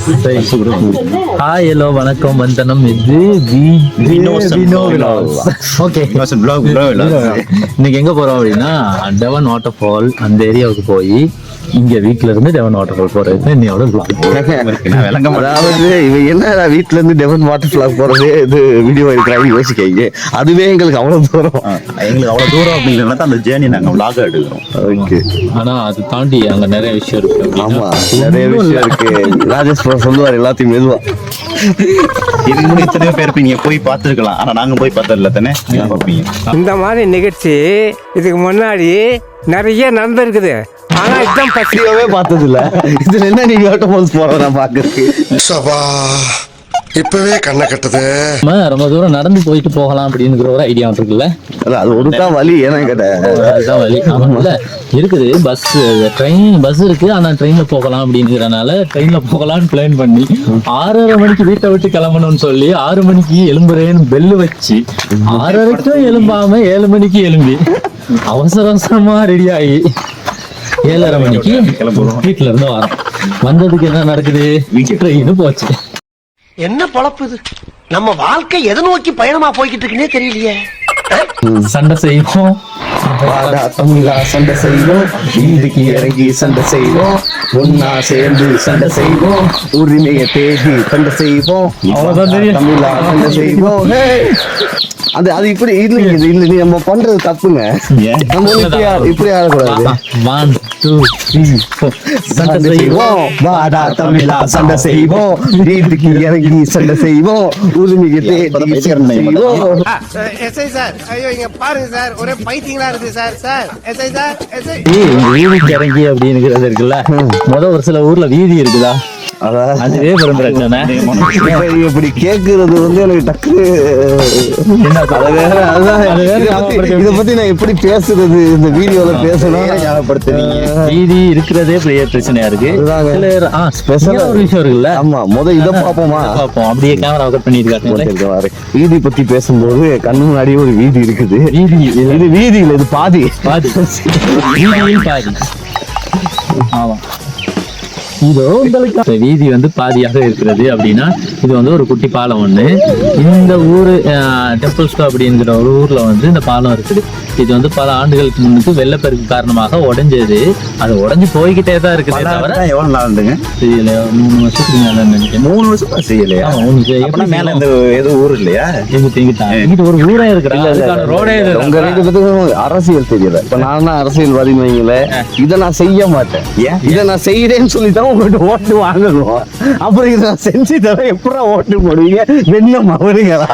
Hi hello வணக்கம் வந்தனம். இது ஓகே, இன்னைக்கு எங்க போறோம் அப்படின்னா டெவன் வாட்டர் ஃபால் அந்த ஏரியாவுக்கு போய் இங்க வீட்டுல இருந்து டெவன் வாட்டர் ஃபால் போறது என்னையோட அதாவது இவங்க என்ன வீட்டுல இருந்து டெவன் வாட்டர் ஃபால் போறது இது வீடியோ எடுக்கிறாங்க யோசிக்காங்க. அதுவே எங்களுக்கு அவ்வளவு தூரம், எங்களுக்கு அவ்வளவு தூரம் அப்படிங்கிறத அந்த ஜேர்னி நாங்க vlog எடுக்கிறோம். ஓகே, ஆனா அது தாண்டி அங்க நிறைய விஷயம் இருக்கு. ஆமா நிறைய விஷயம் இருக்கு. ராஜேஷ் சொல்லுவார் எல்லாத்தையும் மெதுவா. இதுக்கு முன்னாடி எத்தனையோ பேர் இருப்பீங்க போய் பார்த்துருக்கலாம், ஆனா நாங்க போய் பார்த்ததில்ல தானே பார்ப்பீங்க. இந்த மாதிரி நிகழ்ச்சி இதுக்கு முன்னாடி நிறைய நடந்திருக்குது, ஆனா இதுதான் பத்திரியாவே பார்த்தது இல்ல. இதுல என்ன நீங்க வாட்டர் ஃபால்ஸ் போறத நான் பாக்குறேன். இப்பவே கண்ணை கட்டுது. ரொம்ப தூரம் நடந்து போயிட்டு போகலாம் அப்படிங்கிற ஒரு ஐடியா இருக்குல்ல. அது ஒருதான் வழி. ஏன்னா அதுதான் வழி. ஆமாம்ல இருக்குது. பஸ் இருக்கு, ஆனா ட்ரெயின்ல போகலாம் அப்படிங்கிறனால ட்ரெயின்ல போகலாம்னு பிளான் பண்ணி 6:30 மணிக்கு வீட்டை விட்டு கிளம்பணும்னு சொல்லி 6 மணிக்கு எழும்புறேன்னு பெல்லு வச்சு 6:30க்கும் எழும்பாம 7 மணிக்கு எழும்பி அவசர அவசரமா ரெடி ஆகி 7:30 மணிக்கு வீட்டுல இருந்து வரோம். வந்ததுக்கு என்ன நடக்குது? ட்ரெயின் போச்சு. என்ன பொழப்பு இது? நம்ம வாழ்க்கை எதை நோக்கி பயணமா போய்கிட்டு இருக்குன்னே தெரியலையே. சண்டை செய்வோம், சண்டை செய்வோம், வீட்டுக்கு இறங்கி சண்டை செய்வோம், ஒன்னா சேர்ந்து சண்டை செய்வோம், உரிமையை தேடி சண்டை செய்வோம், தமிழா சண்டை செய்வோம். அது அது இப்படி இல்ல நம்ம பண்றது தப்புங்க. நம்ம இப்படி ஆடக்கூடாது. 1 2 3 4 சண்டை செய்வோம், வாடா தமிழா சண்டை செய்வோம், வீட்டுக்கு இறங்கி சண்டை செய்வோம், உரிமையை தேடி சண்டை செய்வோம். எஸ்ஐ சார், ஐயோ இங்க பாருங்க சார், ஒரே பைத்தியங்களா இருக்கு sir. Sir SI sir, SI வீதிக்கு இறங்கி அப்படிங்கிறது இருக்குல்ல. ஒரு சில ஊர்ல வீதி இருக்குதா, அதுவே பிரச்சனை. இப்படி கேக்குறது வந்து எனக்கு டக்கு இத பத்தி நான் எப்படி பேசுறது, இந்த வீடியோல பேசணும். வீதி இருக்கிறதே பெரிய பிரச்சனையா இருக்கு. ஒரு விஷயம் இருக்குல்ல. ஆமா, இத பாப்போமா? பாப்போம். அப்படியே கேமரா கட் பண்ணிருக்காங்க. வீதி பத்தி பேசும்போது கண்ணு முன்னாடியே ஒரு வீதி இருக்குது. இது வீதி இல்ல, இது பாதி வீதியில் பாதி. ஆமா, இதோ உங்களுக்கு வீதி வந்து பாதியாக இருக்கிறது அப்படின்னா இது வந்து ஒரு குட்டி பாலம் ஒண்ணு. இந்த ஊரு டெம்பிள் ஸ்டோ அப்படிங்கிற ஒரு ஊர்ல வந்து இந்த பாலம் இருக்குது. இது வந்து பல ஆண்டுகளுக்கு முன்னுக்கு வெள்ளப்பெருக்கு காரணமாக உடைஞ்சது. அது உடைஞ்சு போய்கிட்டே தான் இருக்குது. எவ்வளவு நாள் இருந்துங்க? 3 வருஷத்துக்கு மேல நினைக்கிறேன். 3 வருஷமா செய்யலையா? மேல இந்த ஏதோ ஊர் இல்லையா? இங்கிட்ட ஒரு ஊரே இருக்கிறாங்க. ரோடே உங்க 2 பேத்துக்கும் அரசியல் தெரியல. இப்ப நான் தான் அரசியல்வாதி வைங்களே, இதை நான் செய்ய மாட்டேன். இதை நான் செய்யறேன்னு சொல்லித்தான் உங்கள்கிட்ட ஓட்டு வாங்கணும். அப்புறம் இதை நான் செஞ்சு தர எப்படா ஓட்டு போடுவீங்க? வெண்ணம் அவருங்களா?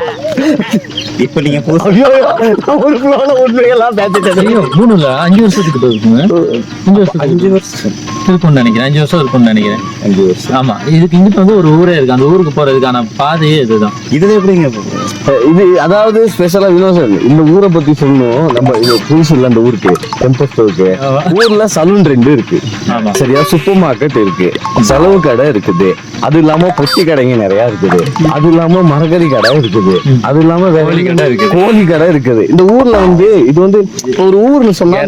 இப்ப நீங்க ஒரு புள்ள உண்மையெல்லாம் பேசிட்டேன். 3 இல்ல 5 வருஷத்துக்கு இருக்குங்க. 5 வருஷம் இருக்கும்னு நினைக்கிறேன். 5 வருஷம் இருக்கும்னு நினைக்கிறேன். 5 வருஷம். ஆமா, இதுக்கு இங்கிட்ட வந்து ஒரு ஊரே இருக்கு. அந்த ஊருக்கு போறதுக்கான பாதையே இதுதான். இதுல எப்படிங்க இது? அதாவது ஸ்பெஷலா வினோசன் இந்த ஊரை பத்தி சொல்லணும். நம்ம இது புதுசு இல்ல அந்த ஊருக்கு, டெம்பஸ்டோருக்கு. ஊர்ல சலூன் 2 இருக்கு. சரியா, சூப்பர் மார்க்கெட் இருக்கு, செலவு கடை இருக்குது, அது இல்லாம பொட்டி கடைங்க நிறைய இருக்குது, அது இல்லாம மரக்கறி கடை இருக்குது, அது இல்லாம கோழி கடை இருக்குது. இந்த ஊர்ல வந்து இது வந்து ஒரு ஊர்ல சொன்னா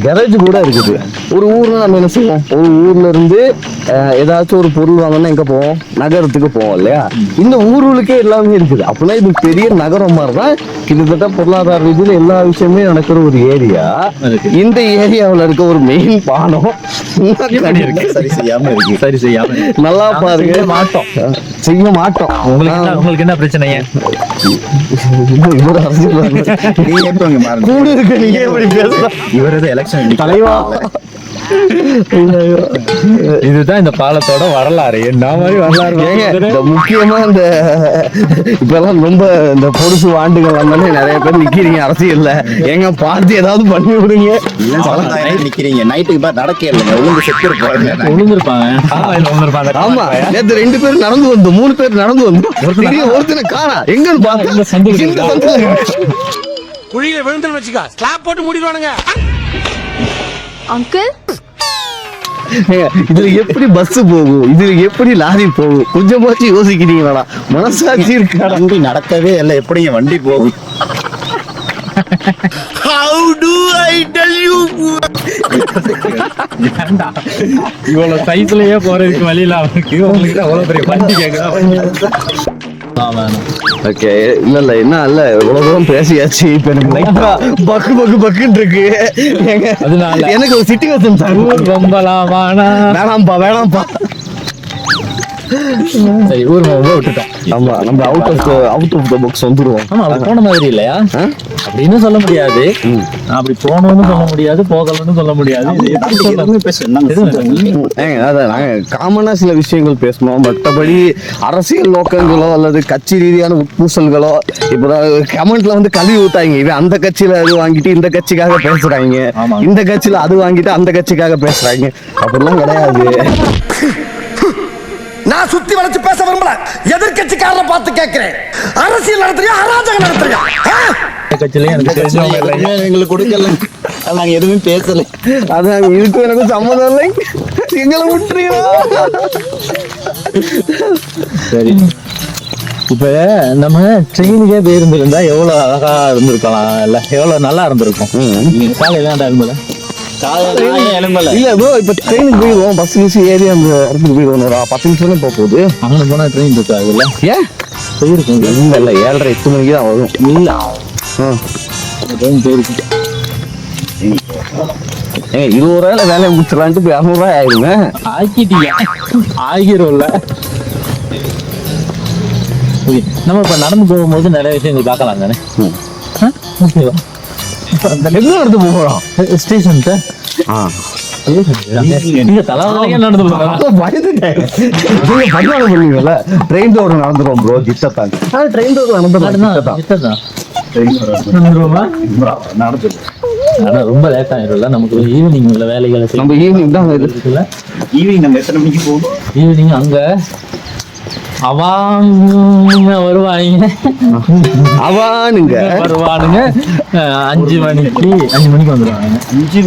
கேரேஜ் கூட இருக்குது. ஒரு ஊர்ல நம்ம என்ன செய்வோம்? ஒரு ஊர்ல இருந்து ஏதாச்சும் ஒரு பொருள் வாங்கணும்னா எங்க போவோம்? நகரத்துக்கு போவோம் இல்லையா? இந்த ஊர்களுக்கே எல்லாமே இருக்குது. அப்படின்னா இது பெரிய நகரம் மாதிரிதான். கிட்டத்தட்ட பொருளாதார ரீதியில எல்லா விஷயமே நடக்கிற ஒரு ஏரியா. இந்த ஏரியாவில் இருக்க ஒரு மெயின் பாலம் சரி செய்யாம இருக்கு. சரி செய்யாம நல்லா பாருங்க. செய்ய மாட்டோம். உங்களுக்கு என்ன பிரச்சனை? கூட இருக்க நீங்க எப்படி பேசலாம்? இவரது எலெக்ஷன் தலைவா. இதுதான் இந்த பாலத்தோட வரலாறு. என்ன மாதிரி வரலாறு? முக்கியமா இந்த இப்பெல்லாம் ரொம்ப இந்த பொருசு ஆண்டுகள் வந்தாலே நிறைய பேர் நிக்கிறீங்க அரசியல்ல. எங்க பார்த்து ஏதாவது பண்ணி விடுங்க. நிக்கிறீங்க நைட்டுக்கு நடக்க இல்லைங்க, விழுந்திருப்பாங்க. ஆமா, நேற்று 2 பேர் நடந்து வந்தோம், 3 பேர் நடந்து வந்தோம். ஒருத்தனை காணா எங்கன்னு பார்த்தா குழியில விழுந்துன்னு வச்சுக்கா, ஸ்லாப் போட்டு மூடிடுவானுங்க. அங்கிள், இதுல எப்படி பஸ் போகும்? இதுல எப்படி லாரி போகும்? கொஞ்சமாச்சும் யோசிக்கிறீங்களா? மனசாட்சி இருக்கா? வண்டி நடக்கவே இல்லை, எப்படிங்க வண்டி போகும்? How do I tell you? ஏன்டா இவ்வளவு சைஸ்லயே போறதுக்கு வழியில அவருக்கு உங்களுக்கு அவ்வளவு பெரிய வண்டி கேக்குதா? ஓகே, இல்ல என்ன இல்ல இவ்வளவு தூரம் பேசியாச்சு. இப்ப எனக்கு லைட்டா பக்கு பக்கு பக்குன்னு இருக்கு. அதனால எனக்கு ஒரு சிச்சுவேஷன் சார். வேணாம்ப்பா வேணாம்ப்பா. சரி, ஊர் விட்டுட்டோம். ஆமா, நம்ம அவுட் ஆஃப் த பாக்ஸ் வந்துருவோம். ஆமா, அப்படி போன மாதிரி இல்லையா அப்படின்னு சொல்ல முடியாது. அப்படி போனோம்னு சொல்ல முடியாது, போகலன்னு சொல்ல முடியாது. அதான் நாங்க காமனா சில விஷயங்கள் பேசணும். மற்றபடி அரசியல் நோக்கங்களோ அல்லது கட்சி ரீதியான உட்பூசல்களோ இப்ப கமெண்ட்ல வந்து கழுவி ஊத்தாங்க. இவன் அந்த கட்சியில அது வாங்கிட்டு இந்த கட்சிக்காக பேசுறாங்க, இந்த கட்சியில அது வாங்கிட்டு அந்த கட்சிக்காக பேசுறாங்க. அப்படிலாம் கிடையாது. நான் சுத்தி வளைச்சு பேச விரும்பல. எதிர்கட்சிக்காரரை பார்த்து கேட்கிறேன். அரசியல் நடத்துறியா, அராஜகம் நடத்துறியா? கட்சியில எனக்கு தெரிஞ்சவங்க இல்லை, எங்களுக்கு கொடுக்கல, நாங்க எதுவுமே பேசல. அதான் இதுக்கும் எனக்கும் சம்மதம் இல்லை. எங்களை விட்டுறீங்களா? சரி, இப்ப நம்ம ட்ரெயினுக்கே போயிருந்திருந்தா எவ்வளவு அழகா இருந்திருக்கலாம், இல்ல எவ்வளவு நல்லா இருந்திருக்கும். காலையில எழும்பல இல்ல ப்ரோ, இப்ப ட்ரெயினுக்கு போயிடுவோம். பஸ் ஏறி அந்த இடத்துக்கு போயிடுவோம். ஒரு 10 நிமிஷம் போக போகுது. அங்க போனா ட்ரெயின் இருக்காது இல்ல? ஏன் போயிருக்கும் இல்ல 7:30 8 மணிக்கு தான் வரும். இல்ல ட்ரெயின் போயிருக்கு. 20 ரூபாயில வேலையை முடிச்சிடலான்ட்டு இப்போ 200 ரூபாய் ஆயிடுங்க. ஆக்கிட்டீங்க, ஆகிரும்ல. நம்ம இப்ப நடந்து போகும்போது நிறைய விஷயங்கள் பார்க்கலாம் தானே. ஓகேவா? எங்க எடுத்து போறோம் ஸ்டேஷன் நீங்க தலைவலியா நடந்து போகலாம். பயந்துட்டேன். நீங்க பரிமாணம் பண்ணுவீங்கல்ல, ட்ரெயின் ரோடு நடந்துரும் ப்ரோ. கிட்டத்தான் ட்ரெயின் ரோடு நடந்துரும். ஆனா ரொம்ப லேட் ஆயிரும்ல நமக்கு. ஈவினிங் வேலைகளை நம்ம ஈவினிங் தான் இருக்குல்ல. ஈவினிங் நம்ம எத்தனை மணிக்கு போவோம்? ஈவினிங் அங்க அவங்க வருவானுங்க 5 மணிக்கு வந்துருவாங்க. 5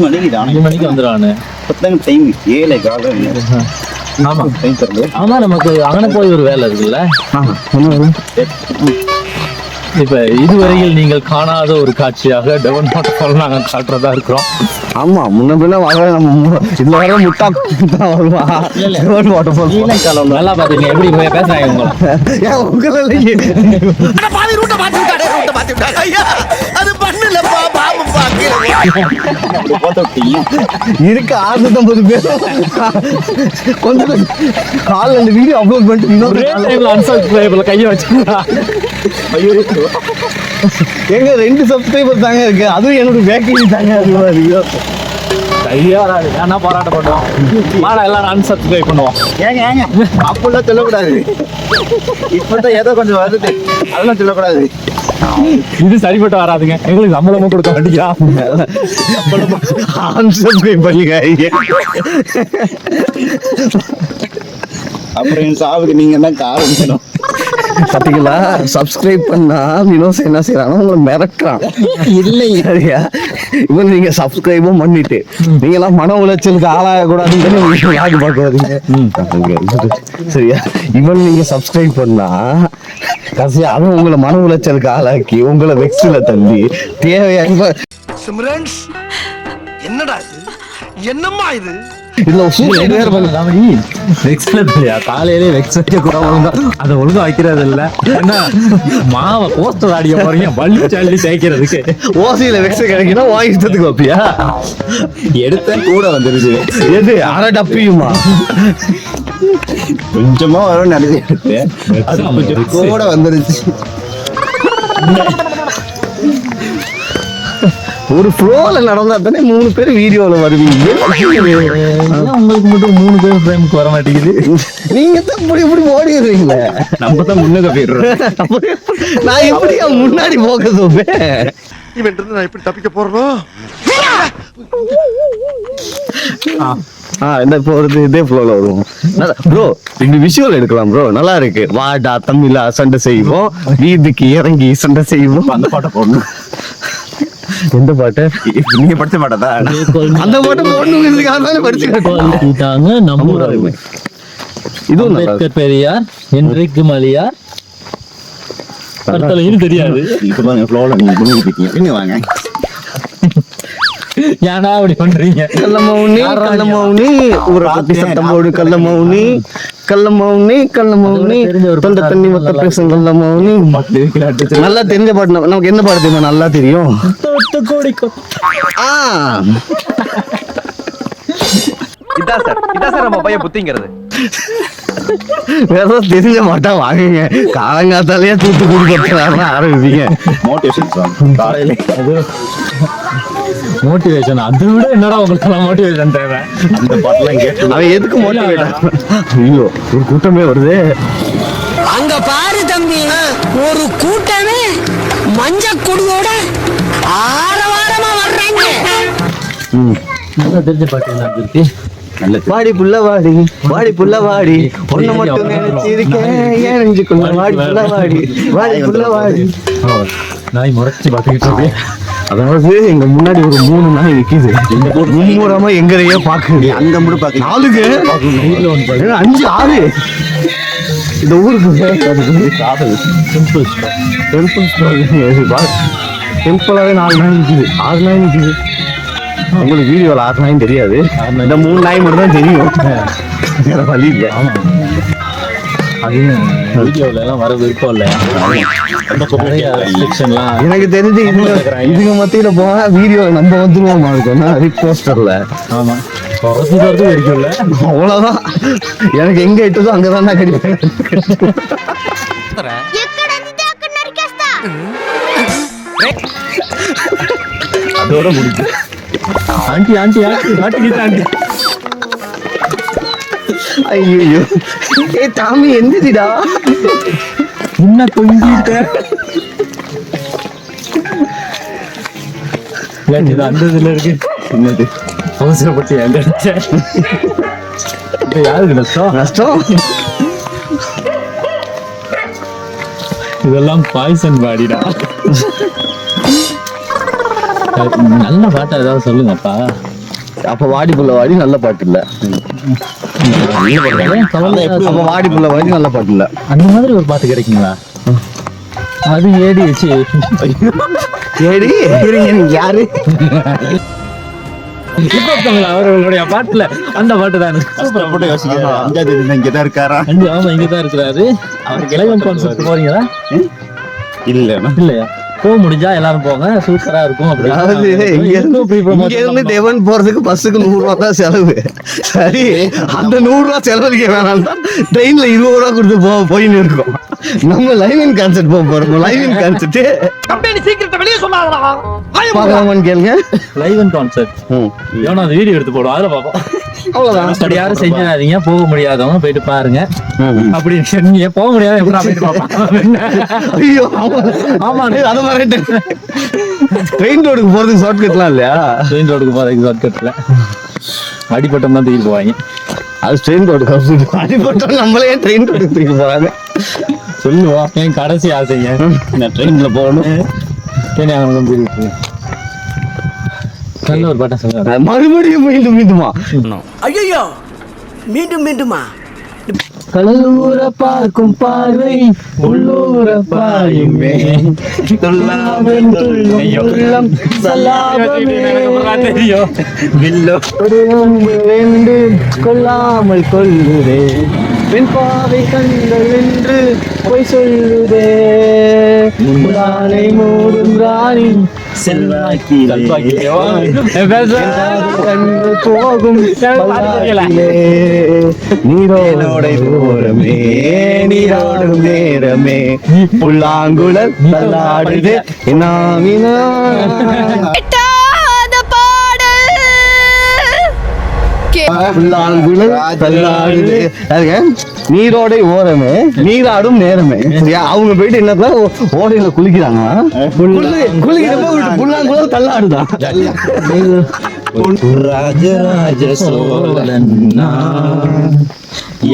மணிக்கு தான். 5 மணிக்கு வந்துருவானு டைம் 7:15. ஆமா, ஆமா. நமக்கு அங்கன போய் ஒரு வேலை இருக்குல்ல. இப்ப இதுவரையில் நீங்கள் காணாத ஒரு காட்சியாக டெவன் வாட்டர்ஃபால் நாங்க காட்டுறதா இருக்கிறோம். ஆமா, முன்ன பின்ன வர நம்ம இதுல வர முட்டா தான் வருவா. டெவன் வாட்டர்ஃபால் நல்லா பாத்துங்க எப்படி பேசுறாங்க உங்களை. பாதி ரூட்ட மாத்தி விட்டாரு. ஐயா, அது பண்ணலப்பா, பாபு இருக்கு 650 பேர். கொஞ்சம் கால் அந்த வீடியோ அப்லோட் பண்ணிட்டு அன்சப்ஸ்கிரைப்ல கையை வச்சுக்கா. எங்க 2 சப்ஸ்கிரைபர் தாங்க இருக்கு. அதுவும் எனக்கு வேக்கேஜி தாங்க இருக்கு. ஏன்னா போராட்டம் பண்ணுவோம். எல்லாரும் அன்சப்ஸ்கிரைப் பண்ணுவோம். ஏங்க அப்படிலாம் சொல்லக்கூடாது. இப்பதான் ஏதோ கொஞ்சம் வருது, அதெல்லாம் சொல்லக்கூடாது. இது சரிப்பட்டு வராதுங்க. எங்களுக்கு சம்பளமும் கொடுக்க மாட்டேங்கிறா. அன்சப்ஸ்கிரைப் பண்ணுங்க. அப்புறம் என் சாவுக்கு நீங்க தான் காரணம். பாத்தீங்களா, சப்ஸ்கிரைப் பண்ணா வினோஸ் என்ன செய்யறாங்க, உங்களை மிரட்டுறான். இல்லை சரியா, இவன் நீங்க சப்ஸ்கிரைபும் பண்ணிட்டு நீங்க எல்லாம் மன உளைச்சலுக்கு ஆளாக கூடாதுன்னு யாரு பார்க்க வரீங்க. சரியா, இவன் நீங்க சப்ஸ்கிரைப் பண்ணா கடைசியா அவன் உங்களை மன உளைச்சலுக்கு ஆளாக்கி உங்களை வெக்ஸ்ல தள்ளி தேவையான சிம்ரன்ஸ் என்னடா இது, என்னம்மா இது? இதுல காலையிலே வெக்ஸ் வைக்க கூட அதை ஒழுங்கா வைக்கிறது இல்ல. என்ன மாவை போஸ்டர் ஆடிய போறீங்க வள்ளி சாலி தேய்க்கிறதுக்கு. ஓசியில வெக்ஸ் கிடைக்குன்னா வாங்கிட்டதுக்கு வைப்பியா? எடுத்த கூட வந்துருச்சு. எது அரை டப்பியுமா? கொஞ்சமா வரும் நினைச்சு கூட வந்துருச்சு. ஒரு ஃப்ளோல நடந்தா தானே 3 பேர் வீடியோல வருவீங்க. உங்களுக்கு மட்டும் 3 பேர் ஃப்ரேமுக்கு வர மாட்டேங்குது. நீங்க தான் இப்படி ஓடிடுறீங்களே. நம்ம தான் முன்னுக்கு போயிடுறோம். நான் எப்படி முன்னாடி போக சொல்றேன். இவன் நான் எப்படி தப்பிக்க போறனோ? இந்த இப்போ ஒரு இதே ஃப்ளோல வருவோம் ப்ரோ. இந்த விஷுவல் எடுக்கலாம் ப்ரோ, நல்லா இருக்கு. வாடா தமிழா சண்டை செய்வோம், வீதிக்கு இறங்கி சண்டை செய்வோம். அந்த பாட்டை போடணும். எந்த பாட்டு? நீங்க படிச்ச மாட்டதா? அந்த பாட்டு போடணும். படிச்சுட்டாங்க. நம்ம இதுவும் அம்பேத்கர், பெரியார், என்றைக்கு மலியார் தெரியாது. இப்ப ஃப்ளோல நீங்க முன்னுக்கு போயிட்டீங்க. வாங்க ஏன்னா அப்படி பண்றீங்க? கள்ளமௌனி ஊரை பத்தி சத்தம் போடு கள்ளமௌனி தொண்டை தண்ணி மொத்த பேசும் கள்ளமௌனி. நல்லா தெரிஞ்ச பாட்டு நமக்கு என்ன பாட்டு தெரியுமா? நல்லா தெரியும். இதான் சார் நம்ம பையன் புத்திங்கிறது. வேற தெரிஞ்ச மாட்டா வாங்குங்க. காலங்காத்தாலேயே தூத்து கொடுக்க ஆரம்பிப்பீங்க. மோட்டிவேஷன் சாங் காலையில மோட்டிவேஷன் அதை விட என்னடா உங்களுக்கு மோட்டிவேஷன் தேவை? அந்த பாட்டெல்லாம் கேட்டு அவன் எதுக்கு மோட்டிவேட்? ஐயோ ஒரு கூட்டமே வருது. அங்க பாரு தம்பி, ஒரு கூட்டமே மஞ்ச கொடியோட ஆரவாரமா வர்றாங்க. நல்லா தெரிஞ்ச பாட்டு என்ன இருக்கு? வாடி புள்ள வாடி ஒண்ணு மட்டும் நினைச்சிருக்கேன் ஏன் நெஞ்சுக்குள்ள வாடி புள்ள வாடி. நாய் முறைச்சி பார்த்துக்கிட்டு இருக்கேன். அதாவது எங்க முன்னாடி ஒரு 3 நாய் நிக்குது. மும்முரமா எங்களையே பாக்குது. அங்க மட்டும் பாக்க 4 5 6 இந்த ஊருக்கு சிம்பிளாவே 4 நாய் நிக்குது, 6 நாய் நிக்குது. உங்களுக்கு வீடியோல 6 நாயும் தெரியாது, இந்த 3 நாய் மட்டும் தான் தெரியும். வேற வழி இல்லை. அது வீடியோல எல்லாம் வர விருப்பம் இல்லை. எனக்கு தெரிஞ்சு இதுங்க மத்தியில போனா வீடியோ நம்ம வந்துருவோமா இருக்கோம்னா ரிப்போஸ்டர்ல. ஆமா குறைச்சு இருக்குல்ல, அவ்வளவுதான். எனக்கு எங்க இட்டதோ அங்கதான் நான் கிடைப்பேன். அதோட முடிச்சு aunty aunty aunty aunty aunty. ஐயோ ஏ தாமி எந்திரிடா. என்ன தொங்கிட்ட அந்த இதுல இருக்கு. என்னது அவசரப்பட்டு எங்க யாருக்கு நஷ்டம்? இதெல்லாம் பாய்சன் பாடிடா. நல்ல பாட்டா ஏதாவது சொல்லுங்கப்பா. அப்ப வாடி புள்ள வாடி நல்ல பாட்டு இல்ல. அப்ப வாடி புள்ள வாடி நல்ல பாட்டு இல்ல. அந்த மாதிரி ஒரு பாட்டு கிடைக்குங்களா? அது ஏடி வச்சு ஏடி இருங்க, நீங்க யாரு? அவர்களுடைய பாட்டுல அந்த பாட்டு தான். கஷ்டப்பட்டு யோசிக்கிறேன். 5ஆம் தேதி இங்கதான் இருக்காரா? ஆமா இங்கதான் இருக்கிறாரு. அவருக்கு இளைஞர் கான்செப்ட் போறீங்களா? இல்லையா? போக முடிஞ்சா எல்லாரும் போங்க, சூப்பரா இருக்கும். அதாவது இங்க இருந்து டெவன் போறதுக்கு பஸ்ஸுக்கு 100 ரூபா தான் செலவு. சரி, அந்த 100 ரூபா செலவழிக்க வேணாம் தான் ட்ரெயின்ல 20 ரூபா கொடுத்து போயின்னு இருக்கோம். நம்ம லைவின் கான்செர்ட் போக போறோம். லைவின் கான்செர்ட் பார்க்கலாமான்னு கேளுங்க. லைவ் அண்ட் கான்செர்ட் எவனா அந்த வீடியோ எடுத்து போடுவோம், அதுல பார்ப்போம். அவ்வளவுதான். அப்படி யாரும் செஞ்சிடாதீங்க. போக முடியாதவங்க போயிட்டு பாருங்க. அப்படி நீங்க போக முடியாது ஐயோ ஆமா அது மாதிரி ட்ரெயின் ரோடுக்கு போறதுக்கு ஷார்ட்கட்லாம் இல்லையா? ட்ரெயின் ரோடுக்கு போறதுக்கு ஷார்ட்கட்ல அடிப்பட்டம் தான் தூக்கிட்டு போவாங்க. அது ட்ரெயின் ரோடுக்கு அடிப்பட்டோம். நம்மளே ட்ரெயின் ரோடுக்கு தூக்கி போறாங்க. சொல்லுவோம். என் கடைசி ஆசைங்க நான் ட்ரெயின்ல போகணும். நல்ல ஒரு பாட்டா சொல்லுங்க. மறுபடியும் மீண்டுமா? ஐயோ மீண்டும் மீண்டுமா? கடலூர பார்க்கும் பார்வை உள்ளூர பாயுமே, உள்ளம் கொள்ளாமல் கொள்ளுதே, பெண் பாவை கண்கள் என்று பொய் சொல்லுதே, மூடும் ராணி செல்வாக்கி போகும் நீரோடை ஓரமே நீரோடும் நேரமே புல்லாங்குழல் தள்ளாடுது புல்லாங்குழல் தள்ளாடுது. நீரோடை ஓரமே நீராடும் நேரமே. சரியா? அவங்க போயிட்டு என்ன ஓடையில குளிக்கிறாங்க. குளிக்கிறப்ப புல்லாங்குழல் தள்ளாடுதான். ராஜராஜ சோழன்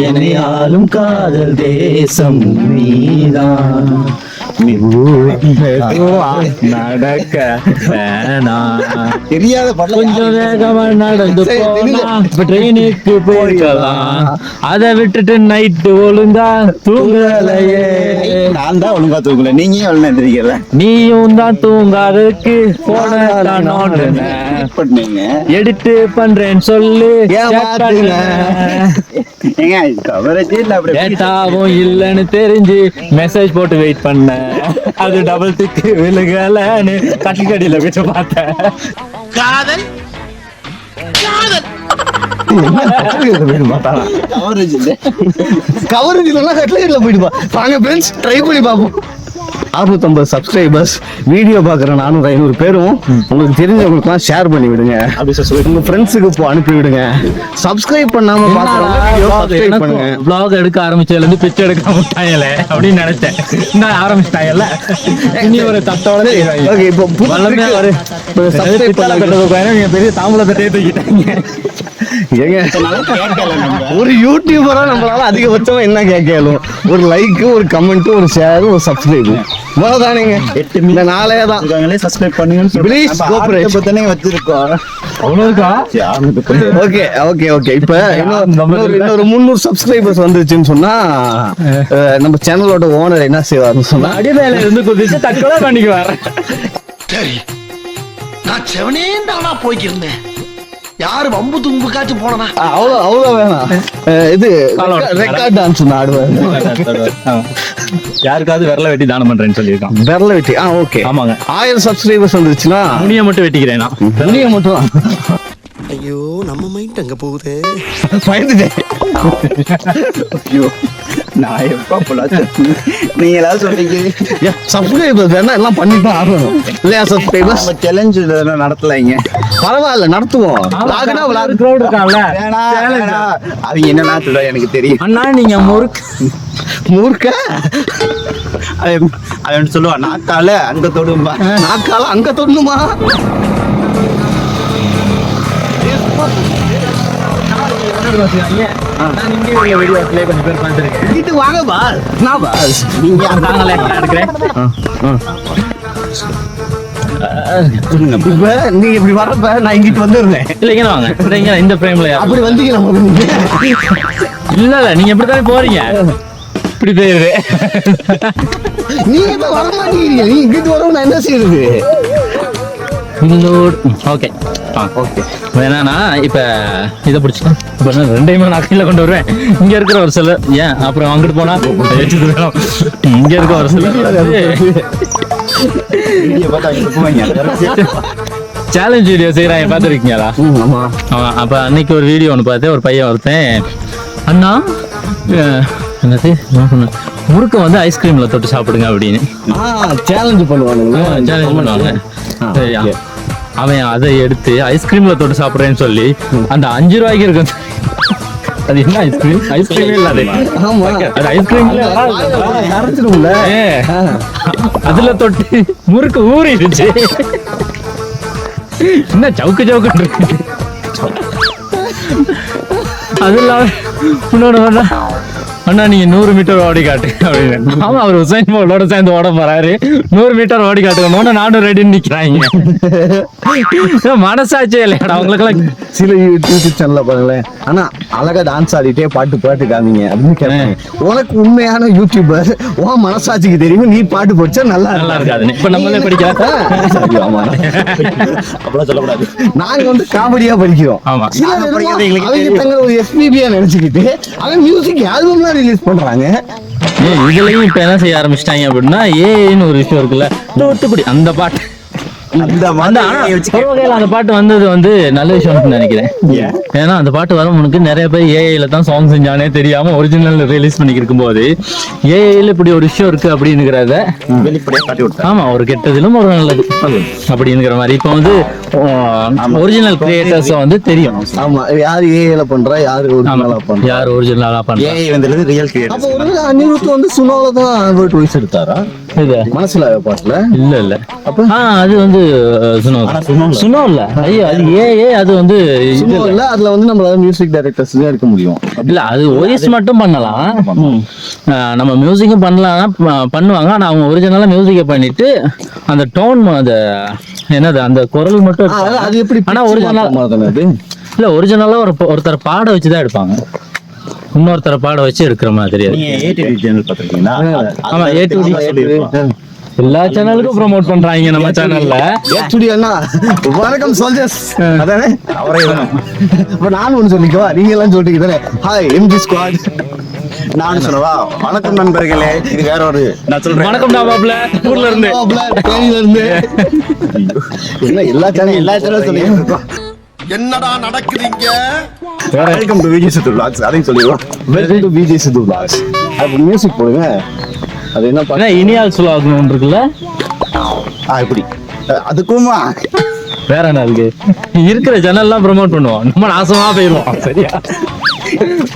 என்னையாலும் காதல் தேசம் நீதான், நடக்க தெரியாத கொஞ்சம் வேகமா நடந்து போலாம், ட்ரெயினுக்கு போய்க்கலாம், அதை விட்டுட்டு நைட்டு ஒழுங்கா தூங்கலையே. நான் தான் ஒழுங்கா தூங்கல, நீங்க ஒழுங்கா தெரிவிக்கல. நீயும் தான் தூங்காததுக்கு போன edit பண்ணீங்க எடிட் பண்றேன்னு சொல்லு ஏங்க கவரேஜே இல்ல அப்படியே டேட்டாவும் இல்லைன்னு தெரிஞ்சு மெசேஜ் போட்டு வெயிட் பண்ணேன். அது டபுள் திக்கு விழுகலன்னு கட்டிக்கடியில வச்சு பார்த்தேன். கவரேஜ் இல்ல கவரேஜ் இல்லைன்னா கட்லெட்ல போயிடுப்பா. வாங்க ஃப்ரெண்ட்ஸ் ட்ரை பண்ணி பார்ப்போம். 650 சப்ஸ்கிரைபர்ஸ் வீடியோ பார்க்குற 400-500 பேரும் உங்களுக்கு தெரிஞ்சவங்களுக்குலாம் ஷேர் பண்ணி விடுங்க. உங்க ஃப்ரெண்ட்ஸுக்கு அனுப்பி விடுங்க. சப்ஸ்கிரைப் பண்ணாம சப்ஸ்கிரைப் பண்ணுங்க. vlog எடுக்க ஆரம்பிச்சதுல இருந்து பிச்சை எடுக்க மாட்டாங்கல அப்படின்னு நினைச்சேன். நான் ஆரம்பிச்சிட்டாங்கல்ல, இனி ஒரு தட்டோட ஓகே இப்போ வளமே ஒரு சப்ஸ்கிரைப் நீங்க பெரிய தாம்பூலத்தை தூக்கிட்டாங்க. ஏங்க ஒரு யூடியூபரா நம்மளால அதிகபட்சமா என்ன கேட்கலும் ஒரு லைக், ஒரு கமெண்ட், ஒரு ஷேர், ஒரு சப்ஸ்கிரைப் இவ்வளவுதானேங்க. இந்த நாளே தான் சப்ஸ்கிரைப் பண்ணுங்கன்னு சொல்லி Please cooperate. பத்தனே வச்சிருக்கோம். அவ்வளவுக்கா? ஓகே ஓகே ஓகே இப்ப இன்னொரு 300 சப்ஸ்கிரைபர்ஸ் வந்துருச்சுன்னு சொன்னா நம்ம சேனலோட ஓனர் என்ன செய்வாருன்னு சொன்னா அடிமேல இருந்து குதிச்சு தற்கொலை பண்ணிக்குவார். சரி, நான் செவனேந்தானா போய்க்கிருந்தேன். யாரு வம்பு தும்புக்காச்சும் போனா அவ்வளவு வேணாம். இது ரெக்கார்ட் டான்ஸ் ஆடுவாரு. யாருக்காவது விரல வெட்டி தானம் பண்றேன்னு சொல்லியிருக்கான். விரல வெட்டி ஓகே ஆமாங்க. 1000 சப்ஸ்கிரைபர்ஸ் வந்துருச்சுன்னா முனியை மட்டும் வெட்டிக்கிறேன் நான். துணியை மட்டும் ஐயோ நம்ம மைண்ட் அங்க போகுது. பயந்துட்டேன். ஐயோ நான் எப்ப நீங்க எல்லாரும் சொல்றீங்க சப்ஸ்கிரைபர்ஸ் வேணா எல்லாம் பண்ணிட்டு ஆகணும் இல்லையா? சப்ஸ்கிரைபர்ஸ் நம்ம சேலஞ்ச் நடத்தலைங்க. பரவாயில்ல நடத்துவோம். crowd இருக்கான்ல. அவங்க என்னன்னா சொல்ற எனக்கு தெரியும். அண்ணா நீங்க மூர்க்க அவன் சொல்லுவான் நாக்கால அங்க தொடும்பா. நாக்கால அங்க தொடணுமா? இது வாங்க பாஸ். நான் பாஸ். நீங்க அந்தாங்களே எடுக்கிறேன். இப்ப நீங்க இப்படி வரப்ப நான் இங்கிட்டு வந்துடுறேன். இல்ல இங்க வாங்க. இங்க இந்த ஃப்ரேம்ல அப்படி வந்தீங்க முதல்ல. இல்ல இல்ல நீங்க எப்படித்தானே போறீங்க? இப்படி போயிருது. நீங்க இப்ப வர மாட்டேங்கிறீங்க. நீங்க இங்கிட்டு வரவும் நான் என்ன செய்யுது? ஓகே ஓகே வேணா இப்ப இதை பிடிச்சிட்டேன். இப்ப நான் ரெண்டையுமே நான் கையில கொண்டு வருவேன். இங்க இருக்கிற ஒரு சில ஏன் அப்புறம் அங்கிட்டு போனா இங்க இருக்க ஒரு சில சேலஞ்ச் வீடியோ செய்யறாங்க பாத்துருக்கீங்களா? ஆமா. அப்ப அன்னைக்கு ஒரு வீடியோ ஒன்று பார்த்தேன். ஒரு பையன் ஒருத்தன் அண்ணா என்னது முறுக்க வந்து ஐஸ்கிரீம்ல தொட்டு சாப்பிடுங்க அப்படின்னு சேலஞ்ச் பண்ணுவானுங்க. சேலஞ்ச் பண்ணுவாங்க. சரியா? அவன் அதை எடுத்து ஐஸ்கிரீம்ல தொட்டு சாப்பிடுறேன்னு சொல்லி அந்த 5 ரூபாய்க்கு இருக்கு. அது என்ன ஐஸ்கிரீம்? ஐஸ்கிரீமே இல்ல அது. ஆமா. அது ஐஸ்கிரீம்ல அரைச்சிடும்ல. அதுல தொட்டு முறுக்கு ஊறிடுச்சு. என்ன சவுக்கு சவுக்கு இருக்கு. அது இல்லாம இன்னொரு அண்ணா நீங்க 100 மீட்டர் ஓடி காட்டு அப்படின்னு. ஆமா அவர் உசைன் போல்ட்டோட சேர்ந்து ஓட போறாரு. 100 மீட்டர் ஓடி காட்டுக்கணும்னு நானும் ரெடின்னு நிக்கிறாங்க. மனசாட்சியே இல்லையாடா அவங்களுக்கெல்லாம். சில யூடியூப் சேனல்ல பாருங்களேன், ஆனா அழகா டான்ஸ் ஆடிட்டே பாட்டு காமிங்க அப்படின்னு கேட்பாங்க. உனக்கு உண்மையான யூடியூபர் உன் மனசாட்சிக்கு தெரியும். நீ பாட்டு படிச்சா நல்லா இருக்காது. இப்ப நம்மளே படிக்கலாம். ஆமா அப்படிலாம் சொல்லக்கூடாது. நாங்க வந்து காமெடியா படிக்கிறோம். ஆமா. அவங்க தங்களை ஒரு எஸ்பிபியா நினைச்சுக்கிட்டு அவன் மியூசிக் ஆல்பம்லாம் ரிலீஸ் பண்றாங்க. இதுலயும் இப்ப என்ன செய்ய ஆரம்பிச்சிட்டாங்க அப்படின்னா ஏன்னு ஒரு விஷயம் இருக்குல்ல. தூத்துக்குடி அந்த பாட்டு அந்த பாட்டு வந்தது வந்து நல்ல விஷயம் நினைக்கிறேன். ஏன்னா அந்த பாட்டு வரவனுக்கு நிறைய பேர் ஏஐல தான் சாங் செஞ்சானே தெரியாம ஒரிஜினல் ரிலீஸ் பண்ணி இருக்கும் போது ஏஐல இப்படி ஒரு விஷயம் இருக்கு அப்படிங்கிறத வெளிப்படையா காட்டி விட்டாங்க. ஆமா ஒரு கெட்டதிலும் ஒரு நல்லது அப்படிங்கிற மாதிரி இப்ப வந்து ஒரிஜினல் கிரியேட்டர்ஸ் வந்து தெரியும். ஆமா யாரு ஏஐல பண்றா, யாரு ஒரிஜினலா பண்றா, யார் ஒரிஜினலா பண்றா. ஏஐ வந்து ரியல் கிரியேட்டர். அப்ப ஒரு அனிருத் வந்து சுனோல தான் வேர்ட் வாய்ஸ் எடுத்தாரா இது மனசுல பாட்டுல? இல்ல அப்ப அது வந்து சுனோ இல்ல. ஐயோ அது ஏஏ. அது வந்து சுனோ இல்ல. அதுல வந்து நம்மளால மியூசிக் டைரக்டர்ஸ் தான் இருக்க முடியும். இல்ல அது வாய்ஸ் மட்டும் பண்ணலாம். நம்ம மியூசிக்கும் பண்ணலாம் பண்ணுவாங்க. ஆனா அவங்க ஒரிஜினலா மியூசிக்கை பண்ணிட்டு அந்த டோன் அந்த என்னது அந்த குரல் மட்டும் அது எப்படி? ஆனா ஒரிஜினலா இல்ல ஒரிஜினலா ஒருத்தர் பாட வச்சுதான் எடுப்பாங்க. இன்னொருத்தரை பாட வச்சு எடுக்கிற மாதிரி. நீங்க ஏடிவி சேனல் பாத்திருக்கீங்களா? ஆமா ஏடிவி எல்லா சேனலுக்கும் ப்ரோமோட் பண்றாங்க நம்ம சேனல்ல. ஸ்டுடியோ அண்ணா வணக்கம் சோல்ஜர்ஸ் அதானே அவரே வேணும். அப்ப நானும் ஒண்ணு சொல்லிக்கவா, நீங்க எல்லாம் சொல்றீங்க தானே ஹாய் எம்ஜி ஸ்குவாட். நானும் சொல்லவா, வணக்கம் நண்பர்களே. இது வேற ஒரு நான் சொல்றேன். வணக்கம் டாபாப்ல ஊர்ல இருந்து தேனியில இருந்து என்ன எல்லா சேனலும் சொல்லிட்டு என்னடா நடக்குதுங்க? Welcome to Vijay Siddhu vlogs. அதையும் சொல்லிடுவோம். Welcome to Vijay Siddhu vlogs. அது மியூசிக் போடுங்க. அது என்ன ஆனா இனியால் சுலாக் ஒன்று இருக்குல்ல, இப்படி அதுக்குமா வேற என்ன இருக்கு? இருக்கிற சேனல்லாம் ப்ரோமோட் பண்ணுவோம், நம்ம நாசமா போயிருவோம். சரியா?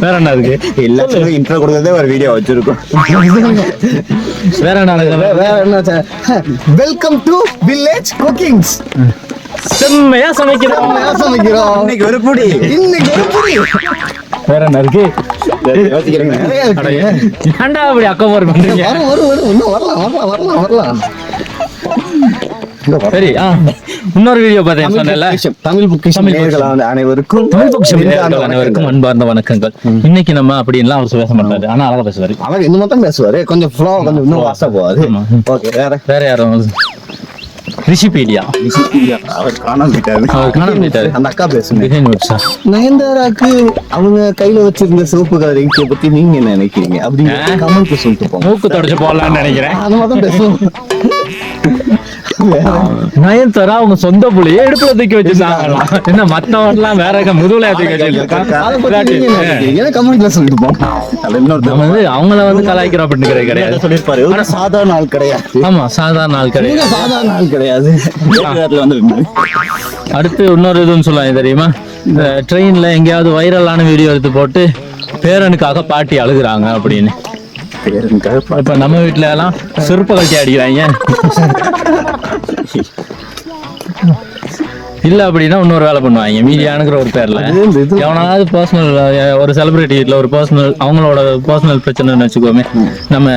வேற என்ன இருக்கு? எல்லாத்துக்கும் இன்ட்ரோ கொடுக்கறதே ஒரு வீடியோ வச்சிருக்கோம். வேற என்ன இருக்கு? வேற என்ன? Welcome to village cookings. செம்மையா சமைக்கிறோம். சமைக்கிறோம். இன்னைக்கு ஒரு புடி. வேற என்ன இருக்கு? யோசிக்கிறீங்க. ஏன்டா அப்படி அக்கவர் பண்றீங்க? இன்னும் வரலாம். சரி, இன்னொரு வீடியோ பார்த்தேன் சொன்னேன்ல, தமிழ் பொக்கிஷம் நேயர்களான அனைவருக்கும் அனைவருக்கும் அன்பார்ந்த வணக்கங்கள். இன்னைக்கு நம்ம அப்படின்லாம் அவர் பேச மாட்டாரு, ஆனா அழகா பேசுவாரு. அவர் இன்னும் மட்டும் பேசுவாரு, கொஞ்சம் ஃப்ளோ கொஞ்சம் இன்னும் வாசா போவாரு. ஓகே, வேற யாரும் ரிஷிபீடியா அவர் காணாம போயிட்டாரு. அவர் காணாம போயிட்டாரு. அந்த அக்கா பேசுங்க. டிசைன் ஒர்க்ஸா? நயன்தாராக்கு அவங்க கையில வச்சிருந்த சிவப்பு கலர் இங்கிய பத்தி நீங்க என்ன நினைக்கிறீங்க அப்படின்னு கமெண்ட்ல சொல்லிட்டு போங்க. மூக்கு தொடச்சு போடலாம்னு நினைக்கிறேன். அந்த மாதிரி தான் பேசுவோம். நயன்தாரா அவங்க சொந்த புள்ளையே இடுப்புல தூக்கி வச்சிருக்காங்களாம். என்ன மத்தவன்லாம் வேற முதுகுல தூக்கி வச்சிருக்காங்க. அதை பத்தி நீங்க என்ன நினைக்கிறீங்க கமெண்ட்ல சொல்லிட்டு போங்க. அது இன்னொரு நம்ம வந்து அவங்கள வந்து கலாய்க்கிறோம் அப்படின்னு கிடையாது. சொல்லிருப்பாரு. ஆனா சாதாரண ஆள் கிடையாது. ஆமா, சாதாரண ஆள் கிடையாது. நீங்க சாதாரண ஆள் கிடையாது. வந்து அடுத்து இன்னொரு இதுன்னு சொல்லுவாங்க தெரியுமா, இந்த ட்ரெயின்ல எங்கேயாவது வைரலான வீடியோ எடுத்து போட்டு பேரனுக்காக பாட்டி அழுகுறாங்க அப்படின்னு. இப்ப நம்ம வீட்டுல எல்லாம் செருப்ப கட்டி அடிக்கிறாங்க. இல்ல அப்படின்னா இன்னொரு வேலை பண்ணுவாங்க மீடியானுங்கிற ஒரு பேர்ல. எவனாவது பர்சனல் ஒரு செலிபிரிட்டி வீட்டுல ஒரு பர்சனல் அவங்களோட பர்சனல் பிரச்சனைன்னு வச்சுக்கோமே, நம்ம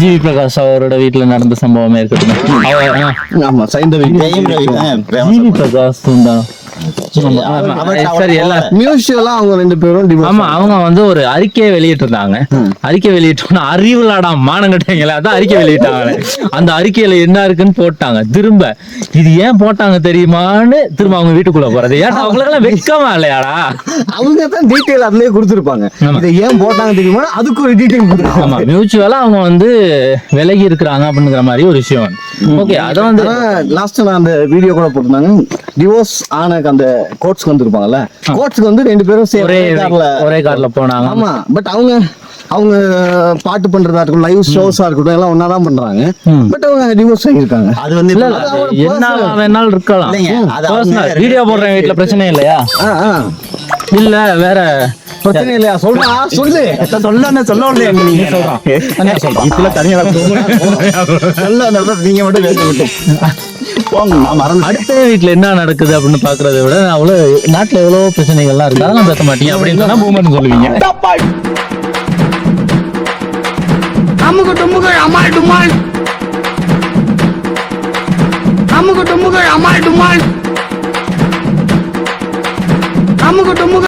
ஜிவி பிரகாஷ் அவரோட வீட்டுல நடந்த சம்பவமே இருக்கட்டும். ஆமா, சைந்தவி ஜிவி பிரகாஷ் தான். சரி, எல்லாம் மியூசியலா அவங்க ரெண்டு பேரும் divorce. ஆமா, அவங்க வந்து ஒரு அறிக்கையை வெளியிட்டு இருந்தாங்க. அறிக்கை வெளியிட்டோம்னா அறிவுலாடா மானங்கட்டீங்களா, அதான் அறிக்கை வெளியிட்டாங்க. அந்த அறிக்கையில என்ன இருக்குன்னு போட்டாங்க. திரும்ப இது ஏன் போட்டாங்க தெரியுமான்னு திரும்ப அவங்க வீட்டுக்குள்ள போறது. ஏன்னா அவங்களுக்கெல்லாம் வெக்கமா இல்லையாடா? அவங்க தான் டீடைல் அதுலயே கொடுத்துருப்பாங்க. இதை ஏன் போட்டாங்க தெரியுமா, அதுக்கு ஒரு டீடைல் கொடுத்துருக்காங்க. ஆமா, மியூச்சுவலா அவங்க வந்து விலகி இருக்கிறாங்க அப்படிங்கிற மாதிரி ஒரு விஷயம். ஓகே, அத வந்து லாஸ்ட் நான் அந்த வீடியோ கூட போட்டிருந்தாங்க. டிவோர்ஸ் ஆன அந்த கோர்ட்ஸ்க்கு வந்திருப்பாங்கல்ல, கோர்ட்ஸ்க்கு வந்து ரெண்டு பேரும் ஒரே கார்ல போனாங்க. ஆமா, பட் அவங்க பாட்டு பண்றதா இருக்கட்டும், லைவ் ஷோஸா இருக்கட்டும், எல்லாம் ஒன்னாதான் பண்றாங்க. பட் அவங்க டிவோர்ஸ் ஆகியிருக்காங்க. அது வந்து இல்ல என்ன வேணாலும் இருக்கலாம். வீடியோ போடுறேன் வீட்டுல பிரச்சனை இல்லையா? இல்ல வேற பிரச்சனை இல்லையா? சொல்றா, சொல்லு. இதுல தனியா நீங்க மட்டும் பேச விட்டோம். அடுத்த வீட்டுல என்ன நடக்குது அப்படின்னு பாக்குறதை விட அவ்வளவு நாட்டுல எவ்வளவு பிரச்சனைகள்லாம் இருக்கு, அதெல்லாம் பேச மாட்டீங்க அப்படின்னு சொன்னா பூமர்னு சொல்லுவீங்க. அமுகு டுமுகு அமால் டுமால், அமுகு டுமுகு அமால் டுமால், அமுகு டுமுகு